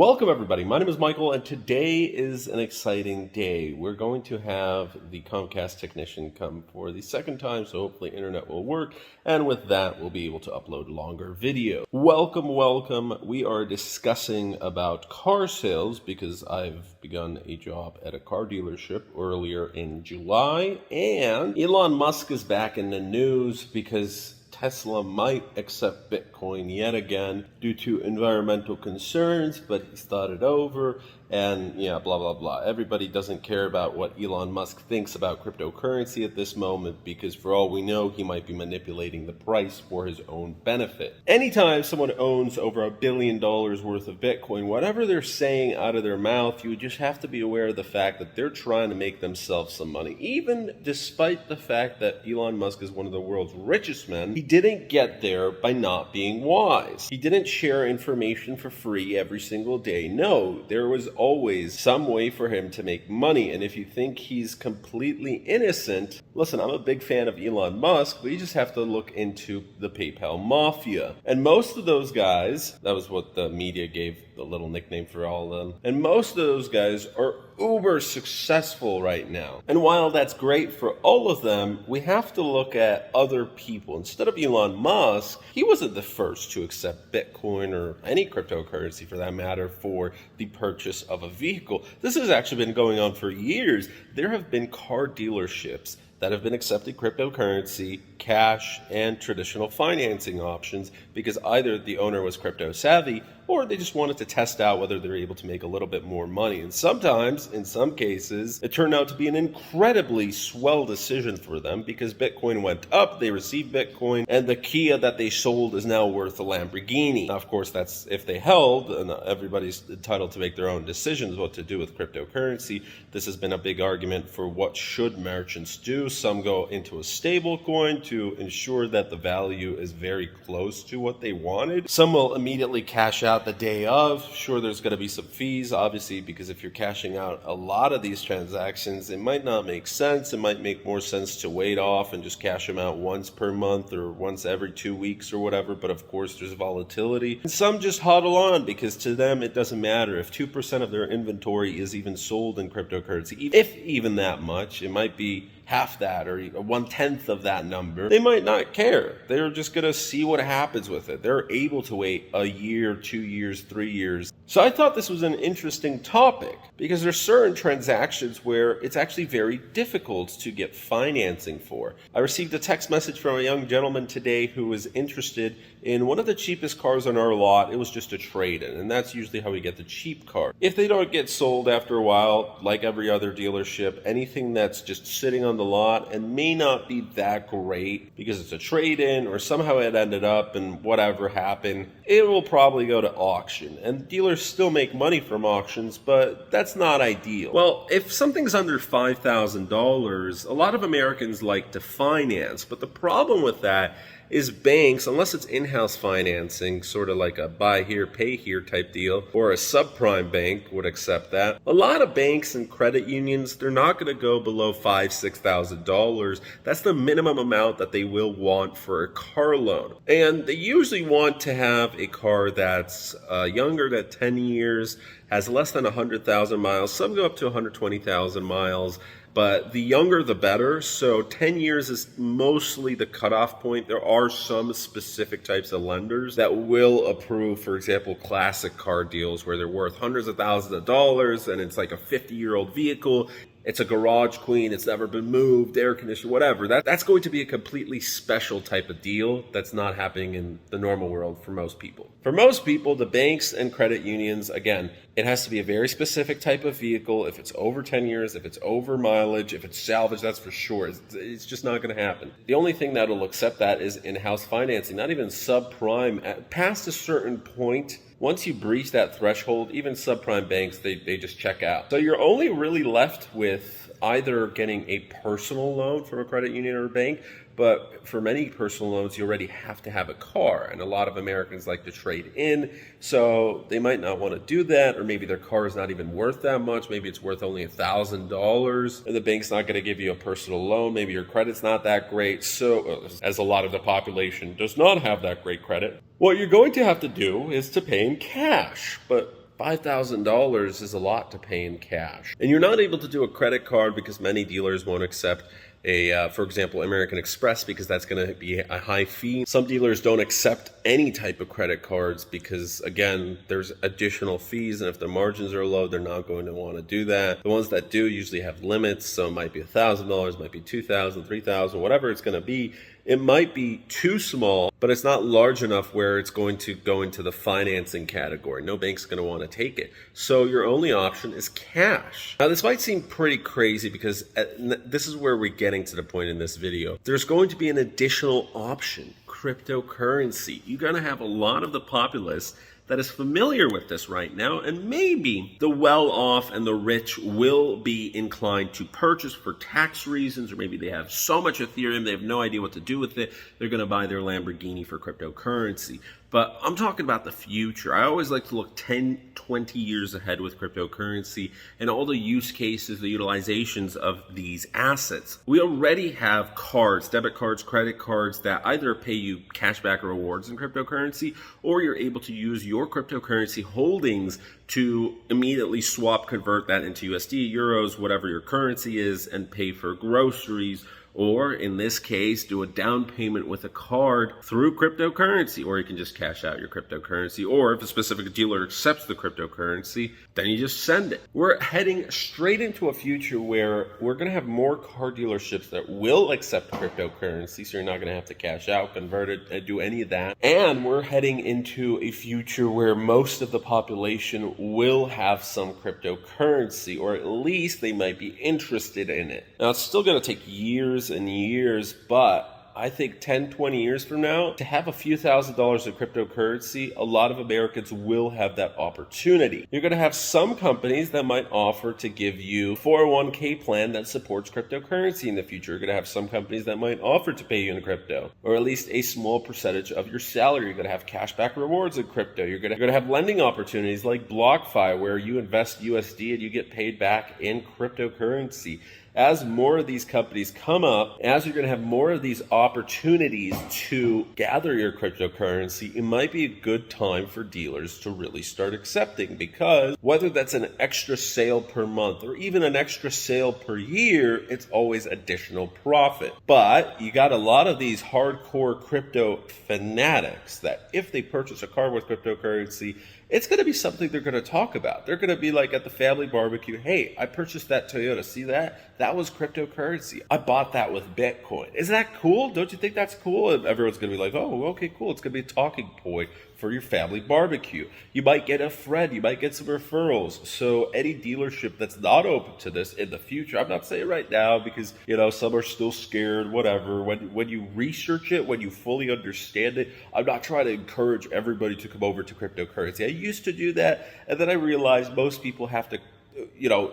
Welcome everybody, my name is Michael and today is an exciting day. We're going to have the Comcast technician come for the second time, so hopefully internet will work, and with that we'll be able to upload longer video. Welcome. We are discussing about car sales because I've begun a job at a car dealership earlier in July, and Elon Musk is back in the news because Tesla might accept Bitcoin yet again due to environmental concerns, but he's thought it over and blah. Everybody doesn't care about what Elon Musk thinks about cryptocurrency at this moment because for all we know, he might be manipulating the price for his own benefit. Anytime someone owns over $1 billion worth of Bitcoin, whatever they're saying out of their mouth, you just have to be aware of the fact that they're trying to make themselves some money. Even despite the fact that Elon Musk is one of the world's richest men, he didn't get there by not being wise. He didn't share information for free every single day. No, there was always some way for him to make money. And if you think he's completely innocent, listen, I'm a big fan of Elon Musk, but you just have to look into the PayPal mafia. And most of those guys, that was what the media gave the little nickname for all of them, and most of those guys are uber successful right now. And while that's great for all of them, we have to look at other people. Instead of Elon Musk, he wasn't the first to accept Bitcoin or any cryptocurrency for that matter for the purchase of a vehicle. This has actually been going on for years. There have been car dealerships that have been accepting cryptocurrency, cash, and traditional financing options because either the owner was crypto savvy or they just wanted to test out whether they're able to make a little bit more money. And sometimes, in some cases, it turned out to be an incredibly swell decision for them because Bitcoin went up, they received Bitcoin, and the Kia that they sold is now worth a Lamborghini. Now, of course, that's if they held, and everybody's entitled to make their own decisions what to do with cryptocurrency. This has been a big argument for what should merchants do. Some go into a stable coin to ensure that the value is very close to what they wanted. Some will immediately cash out the day of. Sure, there's going to be some fees, obviously, because if you're cashing out a lot of these transactions, it might not make sense. It might make more sense to wait off and just cash them out once per month or once every 2 weeks or whatever. But of course, there's volatility. And some just hodl on because to them, it doesn't matter. If 2% of their inventory is even sold in cryptocurrency, if even that much, it might be half that or 1/10 of that number, they might not care. They're just going to see what happens with it. They're able to wait a year, 2 years, 3 years. So I thought this was an interesting topic because there's certain transactions where it's actually very difficult to get financing for. I received a text message from a young gentleman today who was interested in one of the cheapest cars on our lot. It was just a trade-in, and that's usually how we get the cheap car. If they don't get sold after a while, like every other dealership, anything that's just sitting on the lot and may not be that great because it's a trade-in or somehow it ended up and whatever happened, it will probably go to auction. And dealers still make money from auctions, but that's not ideal. Well, if something's under $5,000, a lot of Americans like to finance, but the problem with that is banks, unless it's in-house financing, sort of like a buy here, pay here type deal, or a subprime bank would accept that. A lot of banks and credit unions, they're not going to go below $5,000, $6,000. That's the minimum amount that they will want for a car loan. And they usually want to have a car that's younger than 10 years, has less than 100,000 miles. Some go up to 120,000 miles. But the younger the better, so 10 years is mostly the cutoff point. There are some specific types of lenders that will approve, for example, classic car deals where they're worth hundreds of thousands of dollars and it's like a 50-year-old vehicle. It's a garage queen, it's never been moved, air conditioned, whatever. That's going to be a completely special type of deal that's not happening in the normal world for most people. For most people, the banks and credit unions, again, it has to be a very specific type of vehicle. If it's over 10 years, if it's over mileage, if it's salvage, that's for sure. It's just not going to happen. The only thing that'll accept that is in-house financing, not even subprime. Past a certain point, once you breach that threshold, even subprime banks, they just check out. So you're only really left with either getting a personal loan from a credit union or a bank, but for many personal loans, you already have to have a car, and a lot of Americans like to trade in, so they might not want to do that, or maybe their car is not even worth that much. Maybe it's worth only $1,000, and the bank's not going to give you a personal loan. Maybe your credit's not that great, so as a lot of the population does not have that great credit, what you're going to have to do is to pay in cash. But $5,000 is a lot to pay in cash. And you're not able to do a credit card because many dealers won't accept for example, American Express, because that's going to be a high fee. Some dealers don't accept any type of credit cards because, again, there's additional fees, and if the margins are low, they're not going to want to do that. The ones that do usually have limits, so it might be $1,000, might be $2,000, $3,000, whatever it's going to be. It might be too small, but it's not large enough where it's going to go into the financing category. No bank's going to want to take it. So your only option is cash. Now, this might seem pretty crazy because this is where we're getting to the point in this video. There's going to be an additional option, cryptocurrency. You're going to have a lot of the populace that is familiar with this right now, and maybe the well-off and the rich will be inclined to purchase for tax reasons, or maybe they have so much Ethereum they have no idea what to do with it. They're going to buy their Lamborghini for cryptocurrency. But I'm talking about the future. I always like to look 10, 20 years ahead with cryptocurrency and all the use cases, the utilizations of these assets. We already have cards, debit cards, credit cards that either pay you cashback or rewards in cryptocurrency, or you're able to use your cryptocurrency holdings to immediately convert that into USD, euros, whatever your currency is, and pay for groceries. Or in this case, do a down payment with a card through cryptocurrency, or you can just cash out your cryptocurrency. Or if a specific dealer accepts the cryptocurrency, then you just send it. We're heading straight into a future where we're going to have more car dealerships that will accept cryptocurrency, so you're not going to have to cash out, convert it, and do any of that. And we're heading into a future where most of the population will have some cryptocurrency, or at least they might be interested in it. Now, it's still going to take years and years, but I think 10, 20 years from now, to have a few $1,000s of cryptocurrency, a lot of Americans will have that opportunity. You're going to have some companies that might offer to give you a 401k plan that supports cryptocurrency in the future. You're going to have some companies that might offer to pay you in crypto, or at least a small percentage of your salary. You're going to have cashback rewards in crypto. You're going to have lending opportunities like BlockFi, where you invest USD and you get paid back in cryptocurrency. As more of these companies come up, as you're going to have more of these opportunities to gather your cryptocurrency, it might be a good time for dealers to really start accepting, because whether that's an extra sale per month or even an extra sale per year, it's always additional profit. But you got a lot of these hardcore crypto fanatics that if they purchase a car with cryptocurrency, it's going to be something they're going to talk about. They're going to be like at the family barbecue, hey, I purchased that Toyota. See that? That was cryptocurrency. I bought that with Bitcoin. Isn't that cool? Don't you think that's cool? And everyone's going to be like, oh, okay, cool. It's going to be a talking point for your family barbecue. You might get a friend. You might get some referrals. So any dealership that's not open to this in the future, I'm not saying right now because, some are still scared, whatever. When you research it, when you fully understand it, I'm not trying to encourage everybody to come over to cryptocurrency. I used to do that, and then I realized most people have to,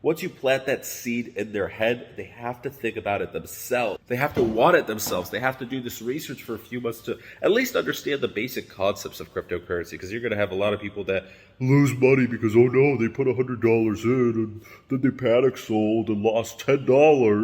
once you plant that seed in their head, they have to think about it themselves. They have to want it themselves. They have to do this research for a few months to at least understand the basic concepts of cryptocurrency, because you're going to have a lot of people that lose money because, oh no, they put $100 in and then they panic sold and lost $10.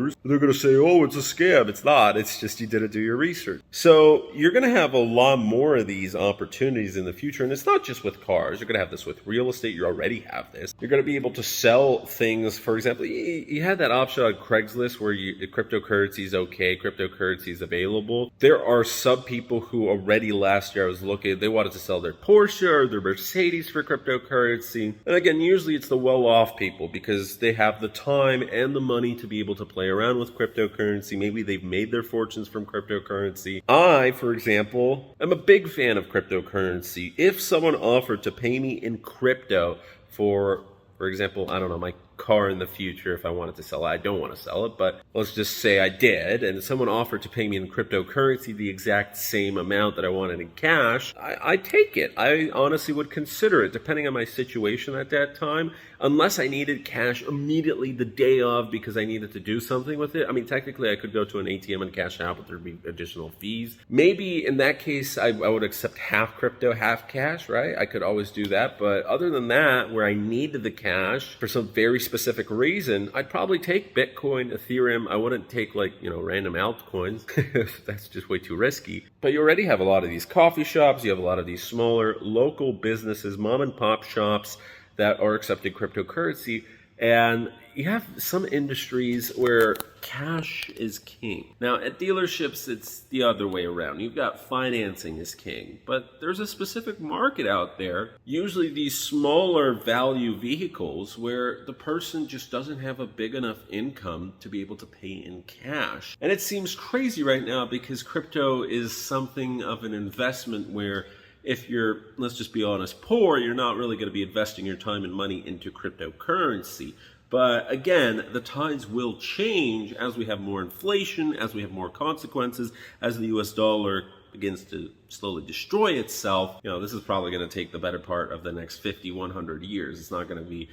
And they're going to say, oh, it's a scam. It's not. It's just you didn't do your research. So you're going to have a lot more of these opportunities in the future. And it's not just with cars. You're going to have this with real estate. You already have this. You're going to be able to sell things. For example, you had that option on Craigslist where cryptocurrency is okay, cryptocurrency is available. There are some people who already last year I was looking, they wanted to sell their Porsche or their Mercedes for cryptocurrency. And again, usually it's the well-off people because they have the time and the money to be able to play around with cryptocurrency. Maybe they've made their fortunes from cryptocurrency. I, for example, am a big fan of cryptocurrency. If someone offered to pay me in crypto for example, I don't know, my car in the future, if I wanted to sell it, I don't want to sell it, but let's just say I did, and someone offered to pay me in cryptocurrency the exact same amount that I wanted in cash, I take it. I honestly would consider it, depending on my situation at that time, unless I needed cash immediately the day of because I needed to do something with it. I mean, technically I could go to an ATM and cash out, but there'd be additional fees. Maybe in that case, I would accept half crypto, half cash, right? I could always do that, but other than that, where I needed the cash for some very specific reason, I'd probably take Bitcoin, Ethereum. I wouldn't take random altcoins. That's just way too risky. But you already have a lot of these coffee shops. You have a lot of these smaller local businesses, mom and pop shops that are accepting cryptocurrency. And you have some industries where cash is king. Now, at dealerships, it's the other way around. You've got financing is king, but there's a specific market out there, usually these smaller value vehicles where the person just doesn't have a big enough income to be able to pay in cash. And it seems crazy right now because crypto is something of an investment where if you're, let's just be honest, poor, you're not really going to be investing your time and money into cryptocurrency. But again, the tides will change as we have more inflation, as we have more consequences, as the US dollar begins to slowly destroy itself. You know, this is probably going to take the better part of the next 50, 100 years. It's not going to be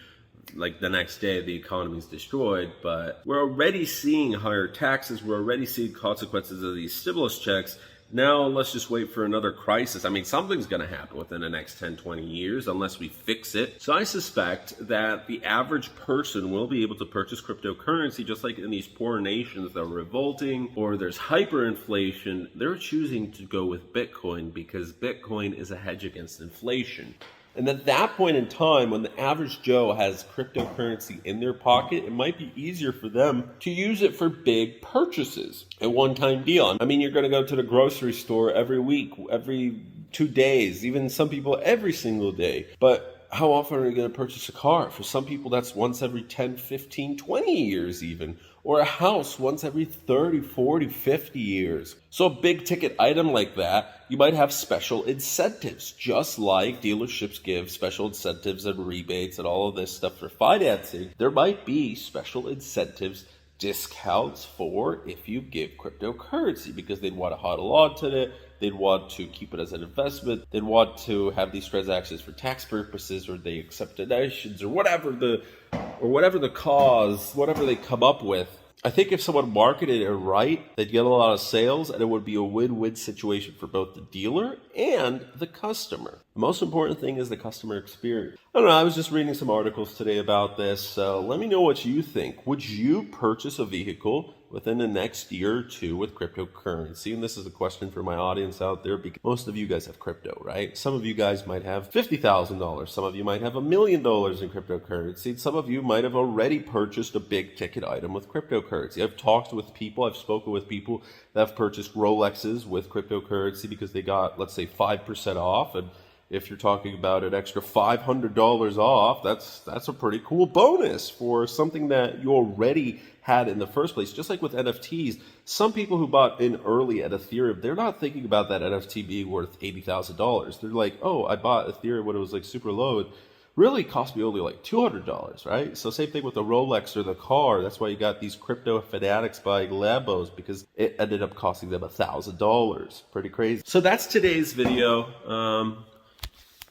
like the next day the economy is destroyed, but we're already seeing higher taxes. We're already seeing consequences of these stimulus checks. Now let's just wait for another crisis. I mean, something's going to happen within the next 10, 20 years unless we fix it. So I suspect that the average person will be able to purchase cryptocurrency just like in these poor nations that are revolting or there's hyperinflation. They're choosing to go with Bitcoin because Bitcoin is a hedge against inflation. And at that point in time, when the average Joe has cryptocurrency in their pocket, it might be easier for them to use it for big purchases, a one-time deal. I mean, you're going to go to the grocery store every week, every 2 days, even some people every single day. But how often are you going to purchase a car? For some people, that's once every 10, 15, 20 years even. Or a house once every 30, 40, 50 years. So a big ticket item like that, you might have special incentives, just like dealerships give special incentives and rebates and all of this stuff for financing. There might be special incentives, discounts for if you give cryptocurrency because they'd want to hodl on to it. They'd want to keep it as an investment. They'd want to have these transactions for tax purposes, or they accept donations, or whatever the cause, whatever they come up with. I think if someone marketed it right, they'd get a lot of sales, and it would be a win-win situation for both the dealer and the customer. The most important thing is the customer experience. I don't know, I was just reading some articles today about this, so let me know what you think. Would you purchase a vehicle within the next year or two with cryptocurrency? And this is a question for my audience out there because most of you guys have crypto, right? Some of you guys might have $50,000. Some of you might have $1 million in cryptocurrency. Some of you might have already purchased a big ticket item with cryptocurrency. I've talked with people, I've spoken with people that have purchased Rolexes with cryptocurrency because they got, let's say, 5% off. And if you're talking about an extra $500 off, that's a pretty cool bonus for something that you already had in the first place. Just like with NFTs, some people who bought in early at Ethereum, they're not thinking about that NFT being worth $80,000. They're like, oh, I bought Ethereum when it was like super low. It really cost me only like $200, right? So same thing with the Rolex or the car. That's why you got these crypto fanatics buying Lambos because it ended up costing them $1,000. Pretty crazy. So that's today's video.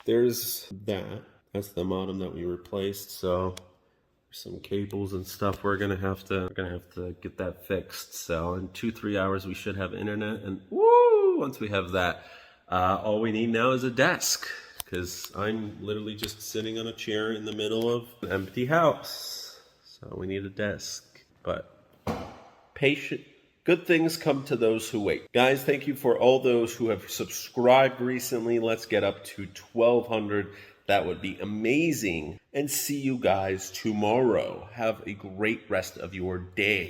There's that. That's the modem that we replaced. So some cables and stuff. We're gonna have to get that fixed. So in 2-3 hours we should have internet. And woo! Once we have that, all we need now is a desk because I'm literally just sitting on a chair in the middle of an empty house. So we need a desk. But patient. Good things come to those who wait. Guys, thank you for all those who have subscribed recently. Let's get up to 1,200. That would be amazing. And see you guys tomorrow. Have a great rest of your day.